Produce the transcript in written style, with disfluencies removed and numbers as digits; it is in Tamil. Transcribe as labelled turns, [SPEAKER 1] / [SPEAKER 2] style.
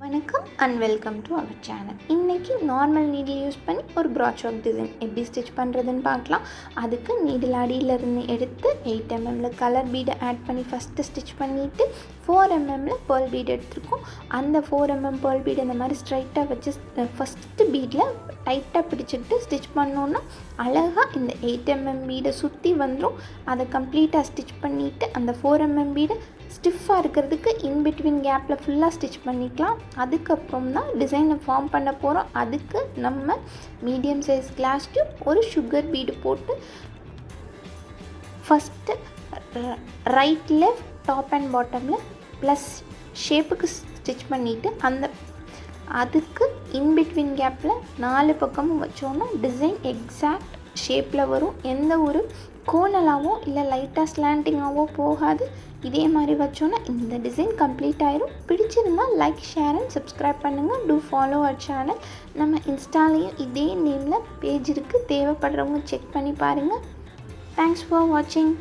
[SPEAKER 1] வணக்கம் and welcome to our channel. இன்றைக்கி நார்மல் நீடில் யூஸ் பண்ணி ஒரு ப்ராச் ஒர்க் டிசைன் எப்படி ஸ்டிச் பண்ணுறதுன்னு பார்க்கலாம். அதுக்கு நீடில் அடியிலேருந்து எடுத்து 8 mm கலர் பீடை ஆட் பண்ணி ஃபஸ்ட்டு ஸ்டிச் பண்ணிவிட்டு 4 mm பேர்ல் பீட் எடுத்துருக்கோம். அந்த 4 mm பேர்ல் பீடு இந்த மாதிரி ஸ்ட்ரைட்டாக வச்சு ஃபஸ்ட்டு பீடில் டைட்டாக பிடிச்சிக்கிட்டு ஸ்டிச் பண்ணோன்னா அழகாக இந்த 8 mm பீடை சுற்றி வந்துடும். அதை கம்ப்ளீட்டாக ஸ்டிச் பண்ணிவிட்டு அந்த 4 mm பீடை ஸ்டிஃபாக இருக்கிறதுக்கு இன்பிட்வீன் கேப்பில் ஃபுல்லாக ஸ்டிச் பண்ணிக்கலாம். அதுக்கப்புறம் தான் டிசைனை ஃபார்ம் பண்ண போகிறோம். அதுக்கு நம்ம மீடியம் சைஸ் கிளாஸ் டியூப் ஒரு சுகர் பீடு போட்டு first right left top and பாட்டமில் ப்ளஸ் ஷேப்புக்கு ஸ்டிச் பண்ணிவிட்டு அதுக்கு இன்பிட்வீன் கேப்பில் 4 பக்கமும் வச்சோன்னா டிசைன் எக்ஸாக்ட் ஷேப்பில் வரும். எந்த ஒரு கோணலாகவோ இல்லை லைட்டாக ஸ்லாண்டிங்காகவோ போகாது. இதே மாதிரி வச்சோன்னா இந்த டிசைன் கம்ப்ளீட் ஆயிரும். பிடிச்சிருந்தால் லைக், ஷேர் அண்ட் சப்ஸ்கிரைப் பண்ணுங்கள். To follow our channel. நம்ம இன்ஸ்டாலேயும் இதே நேமில் பேஜ் இருக்குது. தேவைப்படுறவங்க செக் பண்ணி பாருங்கள். தேங்க்ஸ் ஃபார் வாட்சிங்.